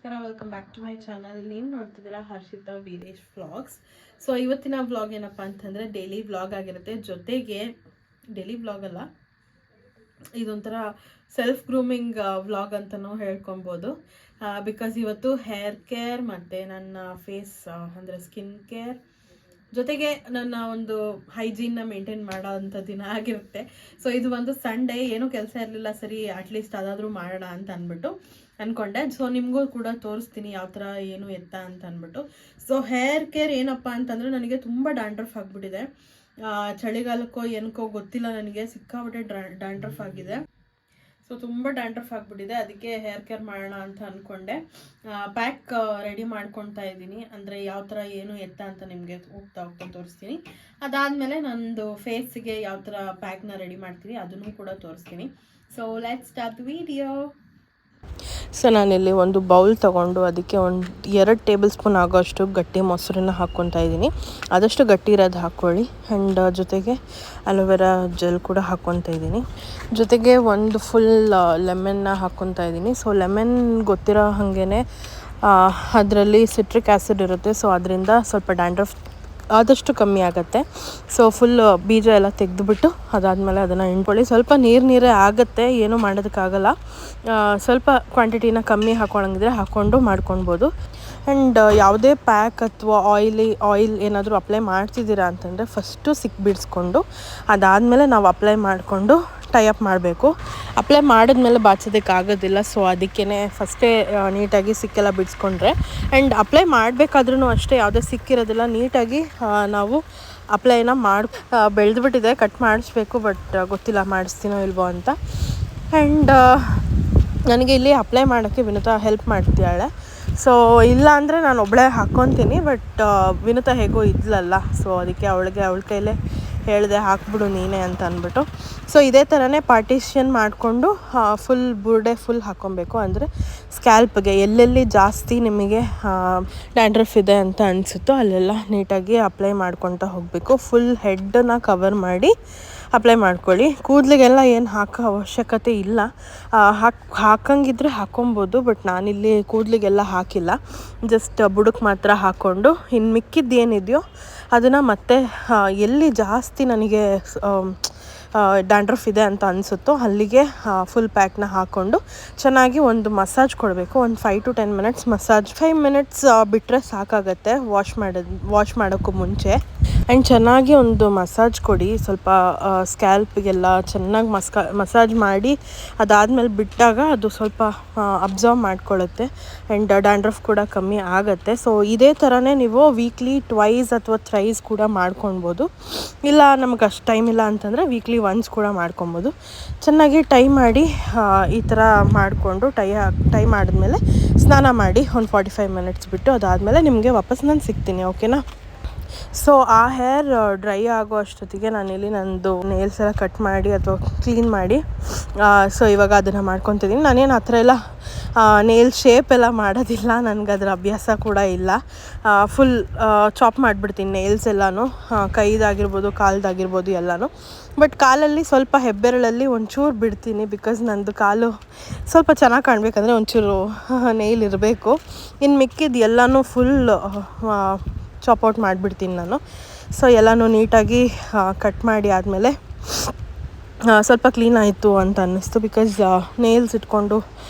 ನಮಸ್ಕಾರ, welcome back to my channel. ನೀವು ನೋಡ್ತಿದ್ದೀರಾ ಹರ್ಷಿತಾ ವೀರೇಶ್ ವ್ಲಾಗ್ಸ್. ಸೊ ಇವತ್ತಿನ ವ್ಲಾಗ್ ಏನಪ್ಪ ಅಂತಂದರೆ ಡೈಲಿ ವ್ಲಾಗ್ ಆಗಿರುತ್ತೆ. ಜೊತೆಗೆ ಡೈಲಿ ವ್ಲಾಗ್ ಅಲ್ಲ, ಇದೊಂಥರ ಸೆಲ್ಫ್ ಗ್ರೂಮಿಂಗ್ ವ್ಲಾಗ್ ಅಂತಲೂ ಹೇಳ್ಕೊಬೋದು. ಬಿಕಾಸ್ ಇವತ್ತು ಹೇರ್ ಕೇರ್ ಮತ್ತು ನನ್ನ ಫೇಸ್ ಅಂದರೆ ಸ್ಕಿನ್ ಕೇರ್ ಜೊತೆಗೆ ನನ್ನ ಒಂದು ಹೈಜೀನ್ನ ಮೇಂಟೈನ್ ಮಾಡೋ ಅಂಥ ದಿನ ಆಗಿರುತ್ತೆ. ಸೊ ಇದು ಒಂದು ಸಂಡೇ, ಏನೂ ಕೆಲಸ ಇರಲಿಲ್ಲ, ಸರಿ ಅಟ್ಲೀಸ್ಟ್ ಅದಾದರೂ ಮಾಡೋಣ ಅಂತ ಅಂದ್ಕೊಂಡೆ. ಸೊ ನಿಮಗೂ ಕೂಡ ತೋರಿಸ್ತೀನಿ ಯಾವ ಥರ ಏನು ಎತ್ತ ಅಂತ ಅಂದ್ಬಿಟ್ಟು. ಸೊ ಹೇರ್ ಕೇರ್ ಏನಪ್ಪ ಅಂತಂದರೆ ನನಗೆ ತುಂಬ ಡ್ಯಾಂಡ್ರಫ್ ಆಗಿಬಿಟ್ಟಿದೆ. ಚಳಿಗಾಲಕ್ಕೋ ಏನಕ್ಕೋ ಗೊತ್ತಿಲ್ಲ, ನನಗೆ ಸಿಕ್ಕಾಬಿಟ್ಟೆ ಡ್ಯಾಂಡ್ರಫ್ ಆಗಿದೆ. ಸೊ ತುಂಬ ಡ್ಯಾಂಡ್ರಫ್ ಆಗಿಬಿಟ್ಟಿದೆ, ಅದಕ್ಕೆ ಹೇರ್ ಕೇರ್ ಮಾಡೋಣ ಅಂತ ಅಂದ್ಕೊಂಡೆ. ಪ್ಯಾಕ್ ರೆಡಿ ಮಾಡ್ಕೊತಾ ಇದ್ದೀನಿ, ಅಂದರೆ ಯಾವ ಥರ ಏನು ಎತ್ತ ಅಂತ ನಿಮಗೆ ಹೋಗ್ತಾ ತೋರಿಸ್ತೀನಿ. ಅದಾದಮೇಲೆ ನಂದು ಫೇಸಿಗೆ ಯಾವ ಥರ ಪ್ಯಾಕ್ನ ರೆಡಿ ಮಾಡ್ತೀನಿ ಅದನ್ನು ಕೂಡ ತೋರಿಸ್ತೀನಿ. So let's start the video. So ನಾನಿಲ್ಲಿ ಒಂದು ಬೌಲ್ ತೊಗೊಂಡು ಅದಕ್ಕೆ ಒಂದು 2 ಟೇಬಲ್ ಸ್ಪೂನ್ ಆಗೋಷ್ಟು ಗಟ್ಟಿ ಮೊಸರನ್ನ ಹಾಕ್ಕೊತಾ ಇದ್ದೀನಿ. ಆದಷ್ಟು ಗಟ್ಟಿ ಇರೋದು ಹಾಕ್ಕೊಳ್ಳಿ. ಆ್ಯಂಡ್ ಜೊತೆಗೆ ಅಲೋವೆರಾ ಜೆಲ್ ಕೂಡ ಹಾಕ್ಕೊತಾ ಇದ್ದೀನಿ. ಜೊತೆಗೆ ಒಂದು ಫುಲ್ ಲೆಮನ್ನ ಹಾಕ್ಕೊತಾ ಇದ್ದೀನಿ. ಸೊ ಲೆಮನ್ ಗೊತ್ತಿರೋ ಹಾಗೇ ಅದರಲ್ಲಿ ಸಿಟ್ರಿಕ್ ಆ್ಯಸಿಡ್ ಇರುತ್ತೆ. ಸೊ ಅದರಿಂದ ಸ್ವಲ್ಪ ಡ್ಯಾಂಡ್ರಫ್ ಆದಷ್ಟು ಕಮ್ಮಿ ಆಗುತ್ತೆ. ಸೊ ಫುಲ್ ಬೀಜ ಎಲ್ಲ ತೆಗೆದುಬಿಟ್ಟು ಅದಾದಮೇಲೆ ಅದನ್ನು ಹಿಂಡ್ಕೊಳ್ಳಿ. ಸ್ವಲ್ಪ ನೀರೇ ಆಗುತ್ತೆ, ಏನೂ ಮಾಡೋದಕ್ಕಾಗಲ್ಲ. ಸ್ವಲ್ಪ ಕ್ವಾಂಟಿಟಿನ ಕಮ್ಮಿ ಹಾಕ್ಕೊಳಂಗಿದ್ರೆ ಹಾಕ್ಕೊಂಡು ಮಾಡ್ಕೊಳ್ಬೋದು. ಆ್ಯಂಡ್ ಯಾವುದೇ ಪ್ಯಾಕ್ ಅಥವಾ ಆಯಿಲ್ ಏನಾದರೂ ಅಪ್ಲೈ ಮಾಡ್ತಿದ್ದೀರಾ ಅಂತಂದರೆ ಫಸ್ಟು ಬಿಡಿಸ್ಕೊಂಡು ಅದಾದಮೇಲೆ ನಾವು ಅಪ್ಲೈ ಮಾಡಿಕೊಂಡು ಟೈಅಪ್ ಮಾಡಬೇಕು. ಅಪ್ಲೈ ಮಾಡಿದ್ಮೇಲೆ ಬಾಚೋದಕ್ಕಾಗೋದಿಲ್ಲ. ಸೊ ಅದಕ್ಕೇ ಫಸ್ಟೇ ನೀಟಾಗಿ ಸಿಕ್ಕೆಲ್ಲ ಬಿಡಿಸ್ಕೊಂಡ್ರೆ, ಆ್ಯಂಡ್ ಅಪ್ಲೈ ಮಾಡಬೇಕಾದ್ರೂ ಅಷ್ಟೇ ಯಾವುದೇ ಸಿಕ್ಕಿರೋದಿಲ್ಲ, ನೀಟಾಗಿ ನಾವು ಅಪ್ಲೈನ ಬೆಳೆದ್ಬಿಟ್ಟಿದೆ, ಕಟ್ ಮಾಡಿಸ್ಬೇಕು. ಬಟ್ ಗೊತ್ತಿಲ್ಲ ಮಾಡಿಸ್ತೀನೋ ಇಲ್ವೋ ಅಂತ. ಆ್ಯಂಡ್ ನನಗೆ ಇಲ್ಲಿ ಅಪ್ಲೈ ಮಾಡೋಕ್ಕೆ ವಿನುತಾ ಹೆಲ್ಪ್ ಮಾಡ್ತಿದ್ದಾಳೆ. ಸೊ ಇಲ್ಲ ಅಂದರೆ ನಾನು ಒಬ್ಬಳೇ ಹಾಕ್ಕೊತೀನಿ. ಬಟ್ ವಿನುತಾ ಹೇಗೋ ಇದ್ಲಲ್ಲ, ಸೊ ಅದಕ್ಕೆ ಅವಳ ಕೈಲೇ ಹೇಳಿದೆ ಹಾಕ್ಬಿಡು ನೀನೇ ಅಂತ ಅಂದ್ಬಿಟ್ಟು. ಸೊ ಇದೇ ಥರನೇ ಪಾರ್ಟಿಷನ್ ಮಾಡಿಕೊಂಡು ಫುಲ್ ಬುರ್ಡೆ ಫುಲ್ ಹಾಕ್ಕೊಬೇಕು. ಅಂದರೆ ಸ್ಕ್ಯಾಲ್ಪ್ಗೆ ಎಲ್ಲೆಲ್ಲಿ ಜಾಸ್ತಿ ನಿಮಗೆ ಡ್ಯಾಂಡ್ರಫ್ ಇದೆ ಅಂತ ಅನಿಸುತ್ತೋ ಅಲ್ಲೆಲ್ಲ ನೀಟಾಗಿ ಅಪ್ಲೈ ಮಾಡ್ಕೊತಾ ಹೋಗಬೇಕು. ಫುಲ್ ಹೆಡ್ಡನ್ನ ಕವರ್ ಮಾಡಿ ಅಪ್ಲೈ ಮಾಡ್ಕೊಳ್ಳಿ. ಕೂದಲಿಗೆಲ್ಲ ಏನು ಹಾಕೋ ಅವಶ್ಯಕತೆ ಇಲ್ಲ, ಹಾಕಂಗಿದ್ರೆ ಹಾಕ್ಕೊಬೋದು. ಬಟ್ ನಾನಿಲ್ಲಿ ಕೂದಲಿಗೆಲ್ಲ ಹಾಕಿಲ್ಲ, ಜಸ್ಟ್ ಬುಡಕ್ಕೆ ಮಾತ್ರ ಹಾಕ್ಕೊಂಡು ಇನ್ನು ಮಿಕ್ಕಿದ್ದು ಏನಿದೆಯೋ ಅದನ್ನು ಮತ್ತೆ ಎಲ್ಲಿ ಜಾಸ್ತಿ ನನಗೆ ಡ್ಯಾಂಡ್ರಫ್ ಇದೆ ಅಂತ ಅನಿಸುತ್ತೋ ಅಲ್ಲಿಗೆ ಫುಲ್ ಪ್ಯಾಕ್ನ ಹಾಕ್ಕೊಂಡು ಚೆನ್ನಾಗಿ ಒಂದು ಮಸಾಜ್ ಕೊಡಬೇಕು. ಒಂದು 5 to 10 ಮಿನಿಟ್ಸ್ ಮಸಾಜ್. 5 ಮಿನಿಟ್ಸ್ ಬಿಟ್ಟರೆ ಸಾಕಾಗತ್ತೆ ವಾಶ್ ಮಾಡೋಕ್ಕೂ ಮುಂಚೆ. ಆ್ಯಂಡ್ ಚೆನ್ನಾಗಿ ಒಂದು ಮಸಾಜ್ ಕೊಡಿ. ಸ್ವಲ್ಪ ಸ್ಕ್ಯಾಲ್ಪಿಗೆಲ್ಲ ಚೆನ್ನಾಗಿ ಮಸಾಜ್ ಮಾಡಿ ಅದಾದಮೇಲೆ ಬಿಟ್ಟಾಗ ಅದು ಸ್ವಲ್ಪ ಅಬ್ಸರ್ವ್ ಮಾಡ್ಕೊಳ್ಳುತ್ತೆ. ಆ್ಯಂಡ್ ಡ್ಯಾಂಡ್ರಫ್ ಕೂಡ ಕಮ್ಮಿ ಆಗುತ್ತೆ. ಸೊ ಇದೇ ಥರನೇ ನೀವು ವೀಕ್ಲಿ 2 ಅಥವಾ 3 ಕೂಡ ಮಾಡ್ಕೊಳ್ಬೋದು. ಇಲ್ಲ ನಮಗೆ ಅಷ್ಟು ಟೈಮ್ ಇಲ್ಲ ಅಂತಂದರೆ ವೀಕ್ಲಿ 1 ಕೂಡ ಮಾಡ್ಕೊಬೋದು. ಚೆನ್ನಾಗಿ ಟೈ ಮಾಡಿ ಈ ಥರ ಮಾಡಿಕೊಂಡು ಟೈ ಮಾಡಿದ್ಮೇಲೆ ಸ್ನಾನ ಮಾಡಿ ಒಂದು 45 ಮಿನಿಟ್ಸ್ ಬಿಟ್ಟು ಅದಾದಮೇಲೆ ನಿಮಗೆ ವಾಪಸ್ ನಾನು ಸಿಗ್ತೀನಿ, ಓಕೆನಾ? ಸೊ ಆ ಹೇರ್ ಡ್ರೈ ಆಗೋ ಅಷ್ಟೊತ್ತಿಗೆ ನಾನಿಲ್ಲಿ ನಂದು ನೇಲ್ಸ್ ಎಲ್ಲ ಕಟ್ ಮಾಡಿ ಅಥವಾ ಕ್ಲೀನ್ ಮಾಡಿ ಸೊ ಇವಾಗ ಅದನ್ನು ಮಾಡ್ಕೊತಿದ್ದೀನಿ. ನಾನೇನು ಆ ಥರ ಎಲ್ಲ ನೇಲ್ ಶೇಪ್ ಎಲ್ಲ ಮಾಡೋದಿಲ್ಲ, ನನಗೆ ಅದರ ಅಭ್ಯಾಸ ಕೂಡ ಇಲ್ಲ. ಫುಲ್ ಚಾಪ್ ಮಾಡಿಬಿಡ್ತೀನಿ ನೇಲ್ಸ್ ಎಲ್ಲನೂ, ಕೈದಾಗಿರ್ಬೋದು ಕಾಲ್ದಾಗಿರ್ಬೋದು ಎಲ್ಲನೂ. ಬಟ್ ಕಾಲಲ್ಲಿ ಸ್ವಲ್ಪ ಹೆಬ್ಬೆರಳಲ್ಲಿ ಒಂಚೂರು ಬಿಡ್ತೀನಿ, ಬಿಕಾಸ್ ನಂದು ಕಾಲು ಸ್ವಲ್ಪ ಚೆನ್ನಾಗಿ ಕಾಣಬೇಕಂದ್ರೆ ಒಂಚೂರು ನೇಲ್ ಇರಬೇಕು. ಇನ್ನು ಮಿಕ್ಕಿದ್ದು ಎಲ್ಲನೂ ಫುಲ್ ಚಾಪೌಟ್ ಮಾಡಿಬಿಡ್ತೀನಿ ನಾನು. ಸೊ ಎಲ್ಲನೂ ನೀಟಾಗಿ ಕಟ್ ಮಾಡಿ ಆದಮೇಲೆ ಸ್ವಲ್ಪ ಕ್ಲೀನ್ ಆಯಿತು ಅಂತ ಅನ್ನಿಸ್ತು. ಬಿಕಾಸ್ ನೇಲ್ಸ್ ಇಟ್ಕೊಂಡು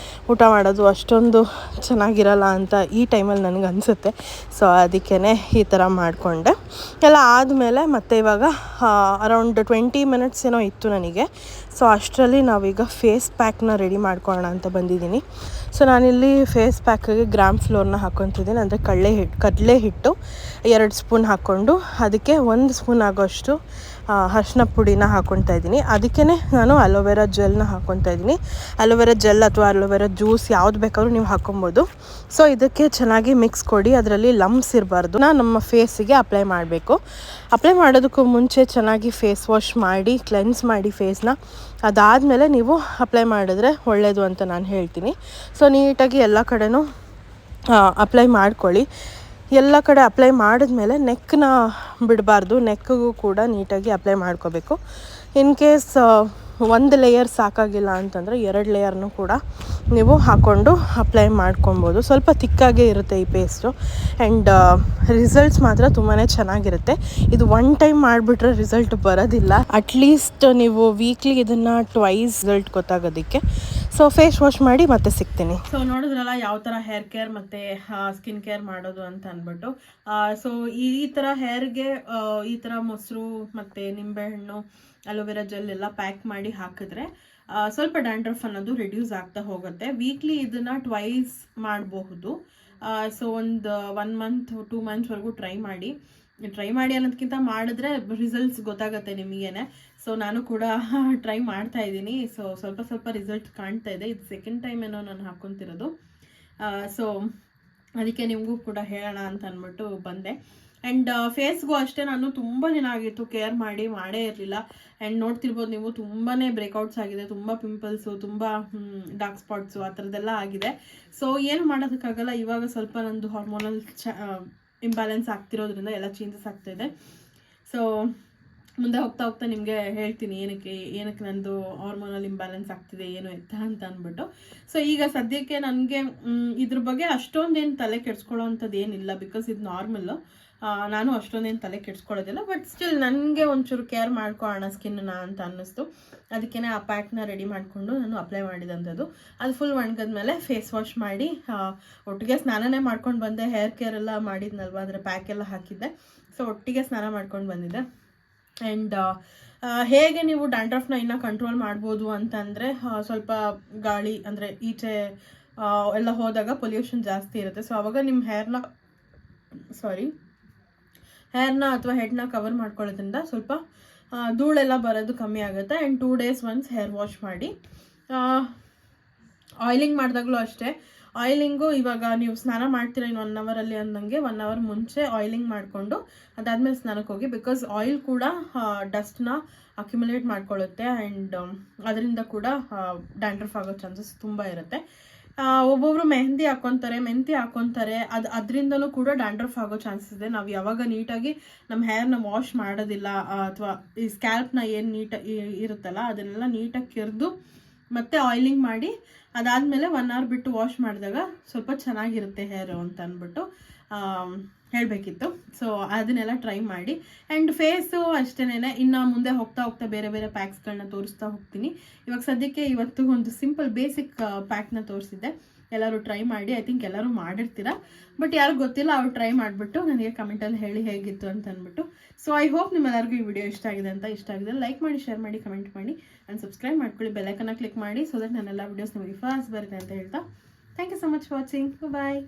ಊಟ ಮಾಡೋದು ಅಷ್ಟೊಂದು ಚೆನ್ನಾಗಿರಲ್ಲ ಅಂತ ಈ ಟೈಮಲ್ಲಿ ನನಗೆ ಅನಿಸುತ್ತೆ. ಸೊ ಅದಕ್ಕೇ ಈ ಥರ ಮಾಡಿಕೊಂಡೆ. ಎಲ್ಲ ಆದಮೇಲೆ ಮತ್ತು ಇವಾಗ ಅರೌಂಡ್ 20 ಮಿನಿಟ್ಸ್ ಏನೋ ಇತ್ತು ನನಗೆ. ಸೊ ಅಷ್ಟರಲ್ಲಿ ನಾವೀಗ ಫೇಸ್ ಪ್ಯಾಕ್ನ ರೆಡಿ ಮಾಡ್ಕೊಳ್ಳೋಣ ಅಂತ ಬಂದಿದ್ದೀನಿ. ಸೊ ನಾನಿಲ್ಲಿ ಫೇಸ್ ಪ್ಯಾಕಿಗೆ ಗ್ರಾಮ್ ಫ್ಲೋರ್ನ ಹಾಕ್ಕೊತಿದ್ದೀನಿ. ಅಂದರೆ ಕಡಲೆ ಹಿಟ್ಟು 2 ಸ್ಪೂನ್ ಹಾಕ್ಕೊಂಡು ಅದಕ್ಕೆ 1 ಸ್ಪೂನ್ ಆಗೋಷ್ಟು ಅರಿಶಿನ ಪುಡಿನ ಹಾಕ್ಕೊತಾ ಇದ್ದೀನಿ. ಅದಕ್ಕೇ ನಾನು ಅಲೋವೆರಾ ಜೆಲ್ನ ಹಾಕ್ಕೊತಾ ಇದ್ದೀನಿ. ಅಲೋವೆರಾ ಜೆಲ್ ಅಥವಾ ಅಲೋವೆರಾ ಜ್ಯೂಸ್ ಯಾವ್ದು ಬೇಕಾದ್ರೂ ನೀವು ಹಾಕ್ಕೊಬೋದು. ಸೊ ಇದಕ್ಕೆ ಚೆನ್ನಾಗಿ ಮಿಕ್ಸ್ ಕೊಡಿ, ಅದರಲ್ಲಿ ಲಮ್ಸ್ ಇರಬಾರ್ದು. ನಮ್ಮ ಫೇಸಿಗೆ ಅಪ್ಲೈ ಮಾಡಬೇಕು. ಅಪ್ಲೈ ಮಾಡೋದಕ್ಕೂ ಮುಂಚೆ ಚೆನ್ನಾಗಿ ಫೇಸ್ ವಾಶ್ ಮಾಡಿ ಕ್ಲೆನ್ಸ್ ಮಾಡಿ ಫೇಸ್ನ. ಅದಾದಮೇಲೆ ನೀವು ಅಪ್ಲೈ ಮಾಡಿದ್ರೆ ಒಳ್ಳೆಯದು ಅಂತ ನಾನು ಹೇಳ್ತೀನಿ. ಸೊ ನೀಟಾಗಿ ಎಲ್ಲ ಕಡೆನೂ ಅಪ್ಲೈ ಮಾಡ್ಕೊಳ್ಳಿ. ಎಲ್ಲ ಕಡೆ ಅಪ್ಲೈ ಮಾಡಿದ್ಮೇಲೆ ನೆಕ್ನ ಬಿಡಬಾರ್ದು, ನೆಕ್ಕಿಗೂ ಕೂಡ ನೀಟಾಗಿ ಅಪ್ಲೈ ಮಾಡ್ಕೋಬೇಕು. ಇನ್ ಕೇಸ್ ಒಂದು ಲೇಯರ್ ಸಾಕಾಗಿಲ್ಲ ಅಂತಂದರೆ 2 ಲೇಯರ್ನೂ ಕೂಡ ನೀವು ಹಾಕ್ಕೊಂಡು ಅಪ್ಲೈ ಮಾಡ್ಕೊಬೋದು. ಸ್ವಲ್ಪ ತಿಕ್ಕಾಗೇ ಇರುತ್ತೆ ಈ ಪೇಸ್ಟು ಆ್ಯಂಡ್ ರಿಸಲ್ಟ್ಸ್ ಮಾತ್ರ ತುಂಬಾ ಚೆನ್ನಾಗಿರುತ್ತೆ. ಇದು 1 ಟೈಮ್ ಮಾಡಿಬಿಟ್ರೆ ರಿಸಲ್ಟ್ ಬರೋದಿಲ್ಲ. ಅಟ್ಲೀಸ್ಟ್ ನೀವು ವೀಕ್ಲಿ ಇದನ್ನು ಟ್ವೈಸ್ ರಿಸಲ್ಟ್ ಗೊತ್ತಾಗೋದಕ್ಕೆ. ಸೊ ಫೇಸ್ ವಾಶ್ ಮಾಡಿ ಮತ್ತೆ ಸಿಗ್ತೀನಿ. ಸೊ ನೋಡಿದ್ರಲ್ಲ ಯಾವ ಥರ ಹೇರ್ ಕೇರ್ ಮತ್ತು ಸ್ಕಿನ್ ಕೇರ್ ಮಾಡೋದು ಅಂತ ಅಂದ್ಬಿಟ್ಟು. ಸೊ ಈ ಥರ ಹೇರ್ಗೆ ಈ ಥರ ಮೊಸರು ಮತ್ತು ನಿಂಬೆಹಣ್ಣು ಅಲೋವೆರಾ ಜೆಲ್ ಎಲ್ಲ ಪ್ಯಾಕ್ ಮಾಡಿ ಹಾಕಿದ್ರೆ ಸ್ವಲ್ಪ ಡ್ಯಾಂಡ್ರಫ್ ಅನ್ನೋದು ರಿಡ್ಯೂಸ್ ಆಗ್ತಾ ಹೋಗುತ್ತೆ. ವೀಕ್ಲಿ ಇದನ್ನು ಟ್ವೈಸ್ ಮಾಡಬಹುದು. ಸೊ ಒಂದು 1 ಮಂತ್ 2 ಮಂತ್ಸ್ವರೆಗೂ ಟ್ರೈ ಮಾಡಿ ಅನ್ನೋದಕ್ಕಿಂತ ಮಾಡಿದ್ರೆ ರಿಸಲ್ಟ್ಸ್ ಗೊತ್ತಾಗುತ್ತೆ ನಿಮಗೇನೆ. ಸೊ ನಾನು ಕೂಡ ಟ್ರೈ ಮಾಡ್ತಾ ಇದ್ದೀನಿ. ಸೊ ಸ್ವಲ್ಪ ರಿಸಲ್ಟ್ ಕಾಣ್ತಾ ಇದೆ. ಇದು 2nd ಟೈಮ್ ಏನೋ ನಾನು ಹಾಕ್ಕೊತಿರೋದು. ಸೊ ಅದಕ್ಕೆ ನಿಮಗೂ ಕೂಡ ಹೇಳೋಣ ಅಂತ ಅಂದ್ಬಿಟ್ಟು ಬಂದೆ. ಆ್ಯಂಡ್ ಫೇಸ್ಗೂ ಅಷ್ಟೇ ನಾನು ತುಂಬ ದಿನ ಆಗಿತ್ತು ಕೇರ್ ಮಾಡೇ ಇರಲಿಲ್ಲ. ಆ್ಯಂಡ್ ನೋಡ್ತಿರ್ಬೋದು ನೀವು ತುಂಬಾ ಬ್ರೇಕ್ಔಟ್ಸ್ ಆಗಿದೆ, ತುಂಬ ಪಿಂಪಲ್ಸು, ತುಂಬ ಡಾರ್ಕ್ ಸ್ಪಾಟ್ಸು ಆ ಥರದ್ದೆಲ್ಲ ಆಗಿದೆ. ಸೊ ಏನು ಮಾಡೋದಕ್ಕಾಗಲ್ಲ. ಇವಾಗ ಸ್ವಲ್ಪ ನಂದು ಹಾರ್ಮೋನಲ್ ಇಂಬ್ಯಾಲೆನ್ಸ್ ಆಗ್ತಿರೋದ್ರಿಂದ ಎಲ್ಲ ಚೇಂಜಸ್ ಆಗ್ತಾಯಿದೆ. ಸೊ ಮುಂದೆ ಹೋಗ್ತಾ ನಿಮಗೆ ಹೇಳ್ತೀನಿ ಏನಕ್ಕೆ ನಂದು ಹಾರ್ಮೋನಲ್ ಇಂಬ್ಯಾಲೆನ್ಸ್ ಆಗ್ತಿದೆ ಏನು ಎತ್ತ ಅಂತ ಅಂದ್ಬಿಟ್ಟು. ಸೊ ಈಗ ಸದ್ಯಕ್ಕೆ ನನಗೆ ಇದ್ರ ಬಗ್ಗೆ ಅಷ್ಟೊಂದೇನು ತಲೆ ಕೆಡಿಸ್ಕೊಳ್ಳೋ ಅಂಥದ್ದು ಏನಿಲ್ಲ. ಬಿಕಾಸ್ ಇದು ನಾರ್ಮಲ್ಲು. ನಾನು ಅಷ್ಟೊಂದೇನು ತಲೆ ಕೆಡಿಸ್ಕೊಳ್ಳೋದಿಲ್ಲ. ಬಟ್ ಸ್ಟಿಲ್ ನನಗೆ ಒಂಚೂರು ಕೇರ್ ಮಾಡ್ಕೊಳ್ಳೋಣ ಸ್ಕಿನ್ನ ಅಂತ ಅನ್ನಿಸ್ತು. ಅದಕ್ಕೇ ಆ ಪ್ಯಾಕ್ನ ರೆಡಿ ಮಾಡಿಕೊಂಡು ನಾನು ಅಪ್ಲೈ ಮಾಡಿದಂಥದ್ದು. ಅದು ಫುಲ್ ಒಣಗಿದ್ಮೇಲೆ ಫೇಸ್ ವಾಶ್ ಮಾಡಿ ಒಟ್ಟಿಗೆ ಸ್ನಾನನೇ ಮಾಡ್ಕೊಂಡು ಬಂದೆ. ಹೇರ್ ಕೇರ್ ಎಲ್ಲ ಮಾಡಿದ್ನಲ್ವ, ಅಂದರೆ ಪ್ಯಾಕ್ ಎಲ್ಲ ಹಾಕಿದ್ದೆ. ಸೊ ಒಟ್ಟಿಗೆ ಸ್ನಾನ ಮಾಡ್ಕೊಂಡು ಬಂದಿದ್ದೆ. ಆ್ಯಂಡ್ ಹೇಗೆ ನೀವು ಡ್ಯಾಂಡ್ರಫ್ನ ಇನ್ನೂ ಕಂಟ್ರೋಲ್ ಮಾಡ್ಬೋದು ಅಂತಂದರೆ ಸ್ವಲ್ಪ ಗಾಳಿ ಅಂದರೆ ಈಚೆ ಎಲ್ಲ ಹೋದಾಗ ಪೊಲ್ಯೂಷನ್ ಜಾಸ್ತಿ ಇರುತ್ತೆ. ಸೊ ಆವಾಗ ನಿಮ್ಮ ಹೇರ್ನ ಅಥವಾ ಹೆಡ್ನ ಕವರ್ ಮಾಡ್ಕೊಳ್ಳೋದ್ರಿಂದ ಸ್ವಲ್ಪ ಧೂಳೆಲ್ಲ ಬರೋದು ಕಮ್ಮಿ ಆಗುತ್ತೆ. And 2 days once hair wash ಮಾಡಿ. ಆಯಿಲಿಂಗ್ ಮಾಡಿದಾಗಲೂ ಅಷ್ಟೇ. ಆಯಿಲಿಂಗು ಇವಾಗ ನೀವು ಸ್ನಾನ ಮಾಡ್ತೀರ ಇನ್ನು 1 ಅವರಲ್ಲಿ ಅಂದಂಗೆ 1 ಅವರ್ ಮುಂಚೆ ಆಯಿಲಿಂಗ್ ಮಾಡಿಕೊಂಡು ಅದಾದಮೇಲೆ ಸ್ನಾನಕ್ಕೆ ಹೋಗಿ. ಬಿಕಾಸ್ ಆಯಿಲ್ ಕೂಡ ಡಸ್ಟ್ನ ಅಕ್ಯುಮುಲೇಟ್ ಮಾಡ್ಕೊಳ್ಳುತ್ತೆ ಆ್ಯಂಡ್ ಅದರಿಂದ ಕೂಡ ಡ್ಯಾಂಡ್ರಫ್ ಆಗೋ ಚಾನ್ಸಸ್ ತುಂಬ ಇರುತ್ತೆ. ಒಬ್ಬೊಬ್ರು ಮೆಹಂದಿ ಹಾಕ್ಕೊತಾರೆ. ಅದರಿಂದಲೂ ಕೂಡ ಡ್ಯಾಂಡ್ರಫ್ ಆಗೋ ಚಾನ್ಸಸ್ ಇದೆ. ನಾವು ಯಾವಾಗ ನೀಟಾಗಿ ನಮ್ಮ ಹೇರ್ನ ವಾಶ್ ಮಾಡೋದಿಲ್ಲ ಅಥವಾ ಈ ಸ್ಕ್ಯಾಲ್ಪ್ನ ಏನು ನೀಟಾಗಿ ಇರುತ್ತಲ್ಲ ಅದನ್ನೆಲ್ಲ ನೀಟಾಗಿ ಕೆರೆದು ಮತ್ತೆ ಆಯಿಲಿಂಗ್ ಮಾಡಿ ಅದಾದಮೇಲೆ 1 hour ಬಿಟ್ಟು ವಾಶ್ ಮಾಡಿದಾಗ ಸ್ವಲ್ಪ ಚೆನ್ನಾಗಿರುತ್ತೆ ಹೇರು ಅಂತ ಅಂದ್ಬಿಟ್ಟು ಹೇಳಬೇಕಿತ್ತು. ಸೊ ಅದನ್ನೆಲ್ಲ ಟ್ರೈ ಮಾಡಿ. ಆ್ಯಂಡ್ ಫೇಸು ಅಷ್ಟೇನೆ. ಇನ್ನು ಮುಂದೆ ಹೋಗ್ತಾ ಬೇರೆ ಪ್ಯಾಕ್ಸ್ಗಳನ್ನ ತೋರಿಸ್ತಾ ಹೋಗ್ತೀನಿ. ಇವಾಗ ಸದ್ಯಕ್ಕೆ ಇವತ್ತು ಒಂದು ಸಿಂಪಲ್ ಬೇಸಿಕ್ ಪ್ಯಾಕ್ನ ತೋರಿಸಿದ್ದೆ. ಎಲ್ಲರೂ ಟ್ರೈ ಮಾಡಿ. ಐ ಥಿಂಕ್ ಎಲ್ಲರೂ ಮಾಡಿರ್ತೀರ. ಬಟ್ ಯಾರು ಗೊತ್ತಿಲ್ಲ ಅವ್ರು ಟ್ರೈ ಮಾಡಿಬಿಟ್ಟು ನನಗೆ ಕಮೆಂಟಲ್ಲಿ ಹೇಳಿ ಹೇಗಿತ್ತು ಅಂತ ಅಂದ್ಬಿಟ್ಟು. ಸೊ ಐ ಹೋಪ್ ನಿಮ್ಮೆಲ್ಲರಿಗೂ ಈ ವಿಡಿಯೋ ಇಷ್ಟ ಆಗಿದೆ ಲೈಕ್ ಮಾಡಿ, ಶೇರ್ ಮಾಡಿ, ಕಮೆಂಟ್ ಮಾಡಿ ಆ್ಯಂಡ್ ಸಬ್ಸ್ಕ್ರೈಬ್ ಮಾಡ್ಕೊಳ್ಳಿ. ಬೆಲ್ಲೈಕನ್ನ ಕ್ಲಿಕ್ ಮಾಡಿ ಸೊ ದಟ್ ನನ್ನೆಲ್ಲ ವಿಡಿಯೋಸ್ ನಿಮಗೆ ಫಾಸ್ಟ್ ಬರುತ್ತೆ ಅಂತ ಹೇಳ್ತಾ thank you so much for watching. Bye.